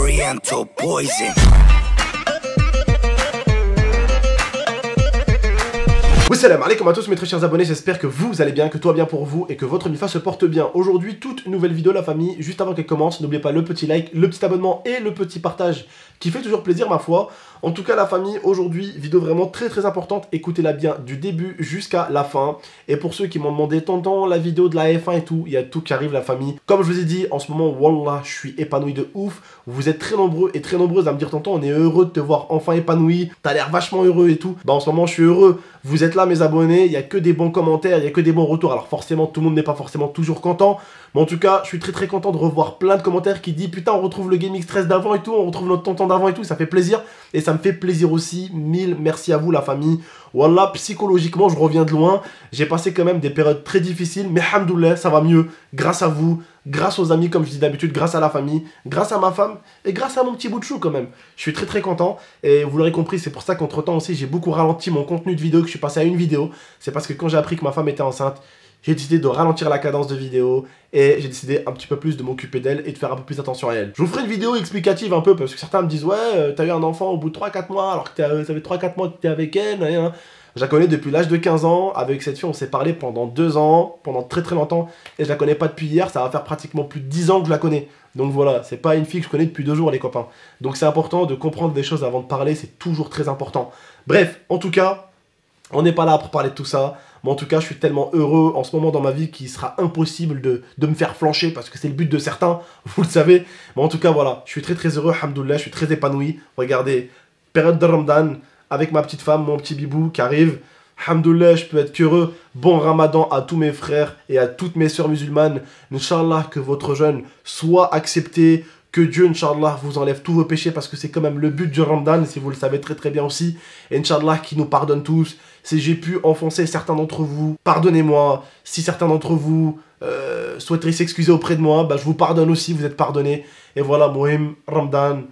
Oriental poison. Salam alaikum à tous mes très chers abonnés, j'espère que vous allez bien, que tout va bien pour vous et que votre MIFA se porte bien. Aujourd'hui, toute nouvelle vidéo la famille, juste avant qu'elle commence, n'oubliez pas le petit like, le petit abonnement et le petit partage qui fait toujours plaisir ma foi. En tout cas la famille, aujourd'hui, vidéo vraiment très importante, écoutez-la bien du début jusqu'à la fin. Et pour ceux qui m'ont demandé tonton la vidéo de la F1 et tout, il y a tout qui arrive la famille. Comme je vous ai dit, en ce moment, wallah, je suis épanoui de ouf. Vous êtes très nombreux et très nombreuses à me dire tonton, on est heureux de te voir enfin épanoui, t'as l'air vachement heureux et tout. Bah en ce moment je suis heureux, vous êtes là mes abonnés, il n'y a que des bons commentaires, il n'y a que des bons retours. Alors forcément tout le monde n'est pas forcément toujours content, mais en tout cas je suis très content de revoir plein de commentaires qui disent putain on retrouve le Gaming Stress d'avant et tout, on retrouve notre tonton d'avant et tout, ça fait plaisir. Et ça me fait plaisir aussi, mille merci à vous la famille. Wallah, psychologiquement je reviens de loin, j'ai passé quand même des périodes très difficiles, mais hamdoulilah ça va mieux, grâce à vous, grâce aux amis comme je dis d'habitude, grâce à la famille, grâce à ma femme et grâce à mon petit bout de chou quand même. Je suis très content et vous l'aurez compris, c'est pour ça qu'entre temps aussi j'ai beaucoup ralenti mon contenu de vidéo, que je suis passé à une vidéo. C'est parce que quand j'ai appris que ma femme était enceinte, j'ai décidé de ralentir la cadence de vidéo et j'ai décidé un petit peu plus de m'occuper d'elle et de faire un peu plus attention à elle. Je vous ferai une vidéo explicative un peu parce que certains me disent ouais t'as eu un enfant au bout de 3-4 mois alors que ça fait 3-4 mois que t'es avec elle, hein. Je la connais depuis l'âge de 15 ans, avec cette fille on s'est parlé pendant 2 ans, pendant très longtemps, et je la connais pas depuis hier, ça va faire pratiquement plus de 10 ans que je la connais. Donc voilà, c'est pas une fille que je connais depuis 2 jours les copains. Donc c'est important de comprendre des choses avant de parler, c'est toujours très important. Bref, en tout cas, on n'est pas là pour parler de tout ça, mais en tout cas je suis tellement heureux en ce moment dans ma vie qu'il sera impossible de me faire flancher, parce que c'est le but de certains, vous le savez. Mais en tout cas voilà, je suis très heureux, alhamdoulilah, je suis très épanoui. Regardez, période de Ramadan, avec ma petite femme, mon petit bibou qui arrive. Alhamdoulilah, je peux être qu'heureux. Bon ramadan à tous mes frères et à toutes mes sœurs musulmanes. Inch'Allah, que votre jeûne soit accepté. Que Dieu, Inch'Allah, vous enlève tous vos péchés parce que c'est quand même le but du ramadan, si vous le savez très bien aussi. Et Inch'Allah, qui nous pardonne tous. Si j'ai pu enfoncer certains d'entre vous, pardonnez-moi. Si certains d'entre vous souhaiteraient s'excuser auprès de moi, bah, je vous pardonne aussi, vous êtes pardonnés. Et voilà, Mohim, Ramadan.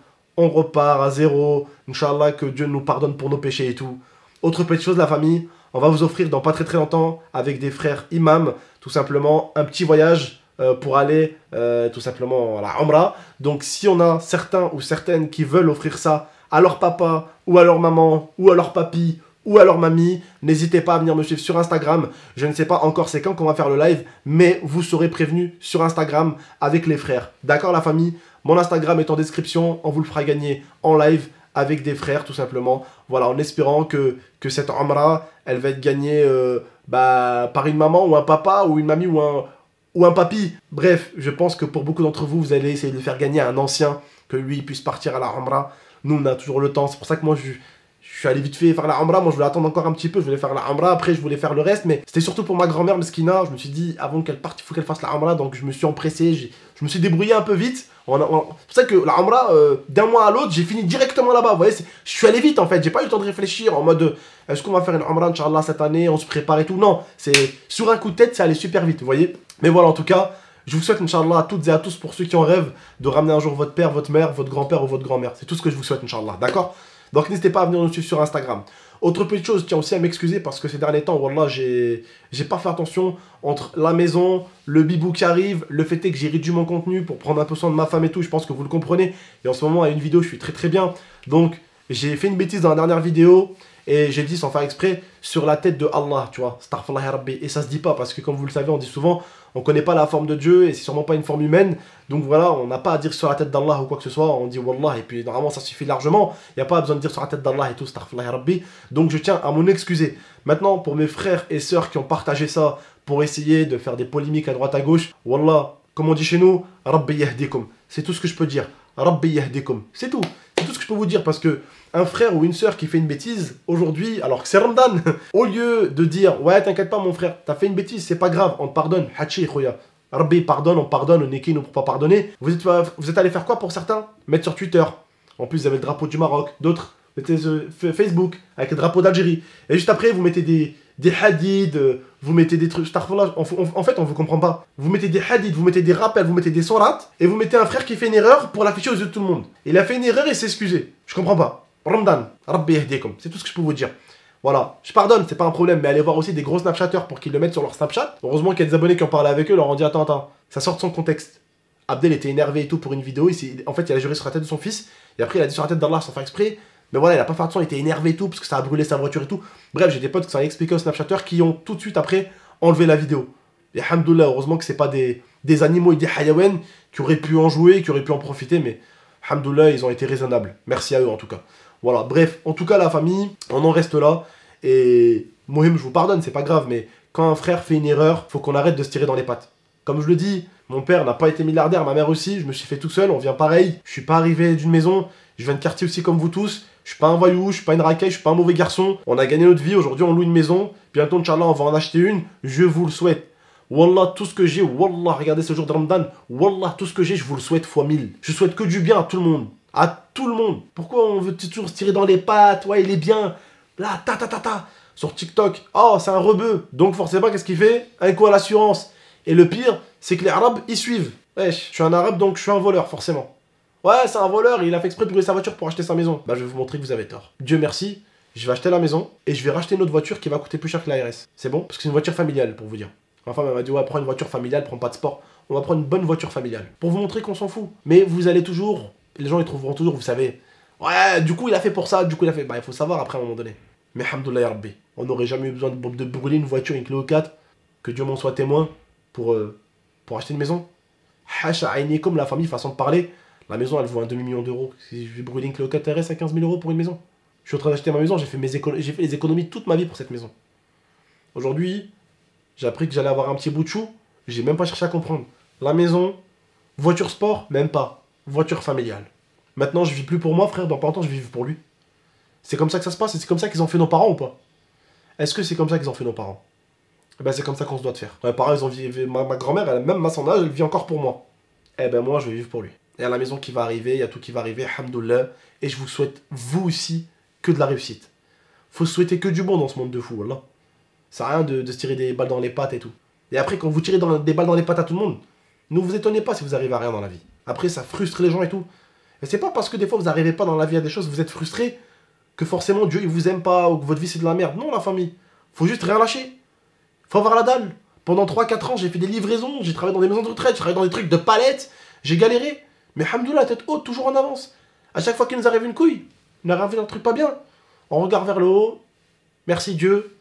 On repart à zéro, Inch'Allah, que Dieu nous pardonne pour nos péchés et tout. Autre petite chose, la famille, on va vous offrir dans pas très longtemps, avec des frères imams, tout simplement, un petit voyage pour aller tout simplement à la Umrah. Donc si on a certains ou certaines qui veulent offrir ça à leur papa, ou à leur maman, ou à leur papy, ou à leur mamie, n'hésitez pas à venir me suivre sur Instagram. Je ne sais pas encore c'est quand qu'on va faire le live, mais vous serez prévenus sur Instagram avec les frères. D'accord la famille? Mon Instagram est en description, on vous le fera gagner en live avec des frères tout simplement. Voilà, en espérant que cette Umrah, elle va être gagnée par une maman ou un papa ou une mamie ou un papy. Bref, je pense que pour beaucoup d'entre vous, vous allez essayer de faire gagner à un ancien, que lui puisse partir à la Umrah. Nous, on a toujours le temps, c'est pour ça que moi je suis allé vite fait faire la Umrah, moi je voulais attendre encore un petit peu, je voulais faire la Umrah, après je voulais faire le reste, mais c'était surtout pour ma grand-mère Meskina, je me suis dit avant qu'elle parte, il faut qu'elle fasse la Umrah, donc je me suis empressé, je me suis débrouillé un peu vite. C'est pour ça que la Umrah, d'un mois à l'autre, j'ai fini directement là-bas, vous voyez, je suis allé vite en fait, j'ai pas eu le temps de réfléchir en mode est-ce qu'on va faire une Umrah, Inch'Allah, cette année, on se prépare et tout, non, c'est sur un coup de tête, c'est allé super vite, vous voyez. Mais voilà, en tout cas, je vous souhaite, Inch'Allah, à toutes et à tous, pour ceux qui en rêvent, de ramener un jour votre père, votre mère, votre grand-père ou votre grand-mère, c'est tout ce que je vous souhaite, Inch'Allah, d'accord? Donc n'hésitez pas à venir nous suivre sur Instagram. Autre petite chose, je tiens aussi à m'excuser parce que ces derniers temps, wallah, j'ai pas fait attention entre la maison, le bibou qui arrive, le fait est que j'ai réduit mon contenu pour prendre un peu soin de ma femme et tout, je pense que vous le comprenez. Et en ce moment, à une vidéo, je suis très bien. Donc j'ai fait une bêtise dans la dernière vidéo et j'ai dit sans faire exprès sur la tête de Allah, tu vois, astaghfirullah ya Rabbi. Et ça se dit pas parce que comme vous le savez, on dit souvent, on connaît pas la forme de Dieu et c'est sûrement pas une forme humaine. Donc voilà, on n'a pas à dire sur la tête d'Allah ou quoi que ce soit, on dit Wallah et puis normalement ça suffit largement. Il n'y a pas besoin de dire sur la tête d'Allah et tout, astaghfirullah ya Rabbi. Donc je tiens à m'en excuser. Maintenant, pour mes frères et sœurs qui ont partagé ça pour essayer de faire des polémiques à droite à gauche, Wallah, comme on dit chez nous, Rabbi yahdikum. C'est tout ce que je peux dire. Rabbi yahdikum. C'est tout. C'est tout ce que je peux vous dire parce que un frère ou une sœur qui fait une bêtise aujourd'hui, alors que c'est Ramadan, au lieu de dire ouais t'inquiète pas mon frère, t'as fait une bêtise, c'est pas grave, on te pardonne, hachi khoya. Rabbi pardonne, on est qui nous pour pas pardonner. Vous êtes allé faire quoi pour certains? Mettre sur Twitter. En plus vous avez le drapeau du Maroc, d'autres mettez Facebook avec le drapeau d'Algérie. Et juste après vous mettez des hadiths, vous mettez des trucs, en fait on vous comprend pas. Vous mettez des hadiths, vous mettez des rappels, vous mettez des sourates, et vous mettez un frère qui fait une erreur pour l'afficher aux yeux de tout le monde. Il a fait une erreur et s'est excusé. Je comprends pas. Ramadan, Rabbi yahdikum, c'est tout ce que je peux vous dire. Voilà, je pardonne, c'est pas un problème, mais allez voir aussi des gros Snapchatters pour qu'ils le mettent sur leur Snapchat. Heureusement qu'il y a des abonnés qui ont parlé avec eux, leur ont dit attends, ça sort de son contexte. Abdel était énervé et tout pour une vidéo. En fait, il a juré sur la tête de son fils. Et après, il a dit sur la tête d'Allah sans faire exprès. Mais voilà, il a pas fait attention, il était énervé et tout, parce que ça a brûlé sa voiture et tout. Bref, j'ai des potes qui s'en expliqué au Snapchatter qui ont tout de suite après enlevé la vidéo. Et alhamdoulilah, heureusement que c'est pas des animaux et des hayawen qui auraient pu en jouer, qui auraient pu en profiter. Mais alhamdoulilah, ils ont été raisonnables. Merci à eux en tout cas. Voilà, bref, en tout cas, la famille, on en reste là. Et Mohim, je vous pardonne, c'est pas grave, mais quand un frère fait une erreur, faut qu'on arrête de se tirer dans les pattes. Comme je le dis, mon père n'a pas été milliardaire, ma mère aussi, je me suis fait tout seul, on vient pareil. Je suis pas arrivé d'une maison, je viens de quartier aussi comme vous tous. Je suis pas un voyou, je suis pas une racaille, je suis pas un mauvais garçon. On a gagné notre vie, aujourd'hui on loue une maison. Bientôt, Inch'Allah, on va en acheter une. Je vous le souhaite. Wallah, tout ce que j'ai, Wallah, regardez ce jour de Ramadan. Wallah, tout ce que j'ai, je vous le souhaite fois 1000. Je souhaite que du bien à tout le monde. À tout le monde. Pourquoi on veut toujours se tirer dans les pattes? Ouais, il est bien. Là, sur TikTok. Oh, c'est un rebeu. Donc forcément, qu'est-ce qu'il fait? Un coup à l'assurance. Et le pire, c'est que les Arabes, ils suivent. Wesh, je suis un Arabe, donc je suis un voleur, forcément. Ouais, c'est un voleur, il a fait exprès de brûler sa voiture pour acheter sa maison. Bah, je vais vous montrer que vous avez tort. Dieu merci, je vais acheter la maison et je vais racheter une autre voiture qui va coûter plus cher que la RS. C'est bon? Parce que c'est une voiture familiale, pour vous dire. Ma femme, elle m'a dit, ouais, prends une voiture familiale, prends pas de sport. On va prendre une bonne voiture familiale. Pour vous montrer qu'on s'en fout. Mais vous allez toujours, les gens, ils trouveront toujours, vous savez. Ouais, du coup, il a fait pour ça, du coup, il a fait. Bah, il faut savoir après, à un moment donné. Mais hamdoulilah ya Rabbi, on n'aurait jamais eu besoin de brûler une voiture, une Clio 4, que Dieu m'en soit témoin, pour acheter une maison. Hacha aïni, comme la famille, façon de parler. La maison, elle vaut un demi-million d'euros. Si je vais brûler une Clio 4 RS à 15 000 euros pour une maison. Je suis en train d'acheter ma maison, j'ai fait les économies toute ma vie pour cette maison. Aujourd'hui, j'ai appris que j'allais avoir un petit bout de chou. J'ai même pas cherché à comprendre. La maison, voiture sport, même pas. Voiture familiale. Maintenant, je vis plus pour moi, frère. Dans pas longtemps, je vais vivre pour lui. C'est comme ça que ça se passe. C'est comme ça qu'ils ont fait nos parents ou pas? Est-ce que c'est comme ça qu'ils ont fait nos parents? Eh ben, c'est comme ça qu'on se doit de faire. Mes parents, ils ont vécu. Ma grand-mère, elle, même à son âge, elle vit encore pour moi. Eh ben, moi, je vais vivre pour lui. Il y a la maison qui va arriver, il y a tout qui va arriver, alhamdoulilah. Et je vous souhaite, vous aussi, que de la réussite. Faut se souhaiter que du bon dans ce monde de fou, voilà. Ça sert à rien de se tirer des balles dans les pattes et tout. Et après, quand vous tirez des balles dans les pattes à tout le monde, ne vous étonnez pas si vous arrivez à rien dans la vie. Après, ça frustre les gens et tout. Et c'est pas parce que des fois vous n'arrivez pas dans la vie à des choses, vous êtes frustré, que forcément Dieu il vous aime pas ou que votre vie c'est de la merde. Non, la famille. Faut juste rien lâcher. Faut avoir la dalle. Pendant 3-4 ans, j'ai fait des livraisons, j'ai travaillé dans des maisons de retraite, j'ai travaillé dans des trucs de palettes, j'ai galéré. Mais hamdoulilah, tête haute, toujours en avance. À chaque fois qu'il nous arrive une couille, il nous arrive un truc pas bien. On regarde vers le haut. Merci Dieu.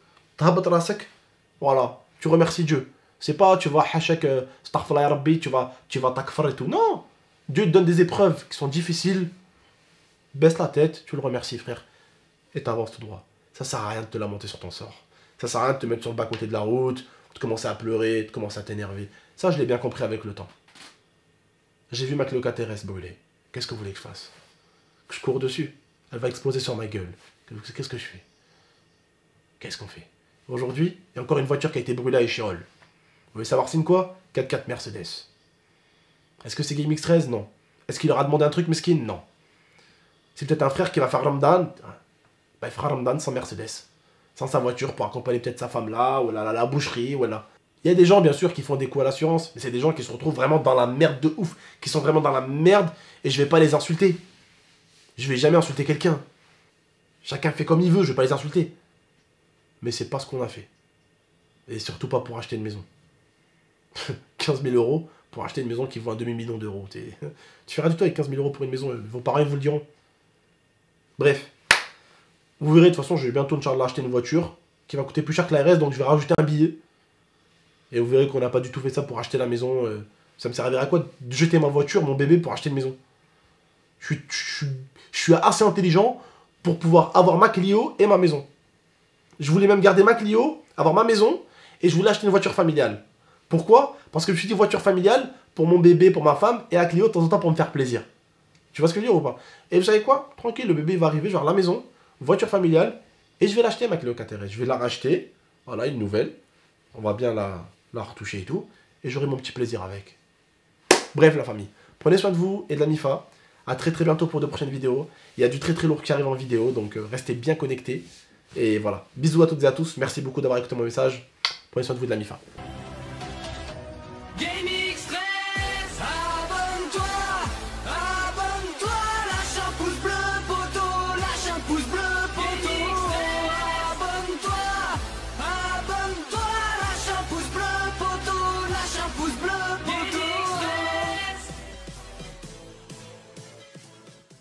Voilà, tu remercies Dieu. C'est pas tu vas hachak astaghfirullah ya Rabbi, tu vas takfar et tout. Non. Dieu te donne des épreuves qui sont difficiles. Baisse la tête, tu le remercies frère. Et t'avances tout droit. Ça sert à rien de te lamenter sur ton sort. Ça sert à rien de te mettre sur le bas-côté de la route, de commencer à pleurer, de commencer à t'énerver. Ça je l'ai bien compris avec le temps. J'ai vu ma Clio 4 RS brûler. Qu'est-ce que vous voulez que je fasse? Que je cours dessus? Elle va exploser sur ma gueule. Qu'est-ce que je fais? Qu'est-ce qu'on fait? Aujourd'hui, il y a encore une voiture qui a été brûlée à Échirol. Vous voulez savoir c'est une quoi? 4x4 Mercedes. Est-ce que c'est Game X13? Non. Est-ce qu'il leur a demandé un truc mesquin? Non. C'est peut-être un frère qui va faire Ramadan. Bah, il fera Ramadan sans Mercedes. Sans sa voiture pour accompagner peut-être sa femme là, ou la boucherie, ou là. Il y a des gens, bien sûr, qui font des coups à l'assurance, mais c'est des gens qui se retrouvent vraiment dans la merde de ouf, qui sont vraiment dans la merde, et je vais pas les insulter. Je vais jamais insulter quelqu'un. Chacun fait comme il veut, je vais pas les insulter. Mais c'est pas ce qu'on a fait. Et surtout pas pour acheter une maison. 15 000 euros pour acheter une maison qui vaut un demi-million d'euros. Tu feras du tout avec 15 000 euros pour une maison, vos parents vous le diront. Bref. Vous verrez, de toute façon, je vais bientôt, Inch'Allah, acheter une voiture qui va coûter plus cher que la RS, donc je vais rajouter un billet. Et vous verrez qu'on n'a pas du tout fait ça pour acheter la maison. Ça me servirait à quoi de jeter ma voiture, mon bébé, pour acheter une maison? Je suis assez intelligent pour pouvoir avoir ma Clio et ma maison. Je voulais même garder ma Clio, avoir ma maison, et je voulais acheter une voiture familiale. Pourquoi? Parce que je me suis dit voiture familiale pour mon bébé, pour ma femme, et la Clio de temps en temps pour me faire plaisir. Tu vois ce que je veux dire ou pas? Et vous savez quoi? Tranquille, le bébé va arriver, je vais avoir la maison, voiture familiale, et je vais l'acheter ma Clio 4 RS. Je vais la racheter, voilà, une nouvelle. On va bien la retoucher et tout, et j'aurai mon petit plaisir avec. Bref, la famille, prenez soin de vous et de la MIFA. A très bientôt pour de prochaines vidéos. Il y a du très lourd qui arrive en vidéo, donc restez bien connectés. Et voilà, bisous à toutes et à tous, merci beaucoup d'avoir écouté mon message. Prenez soin de vous et de la MIFA.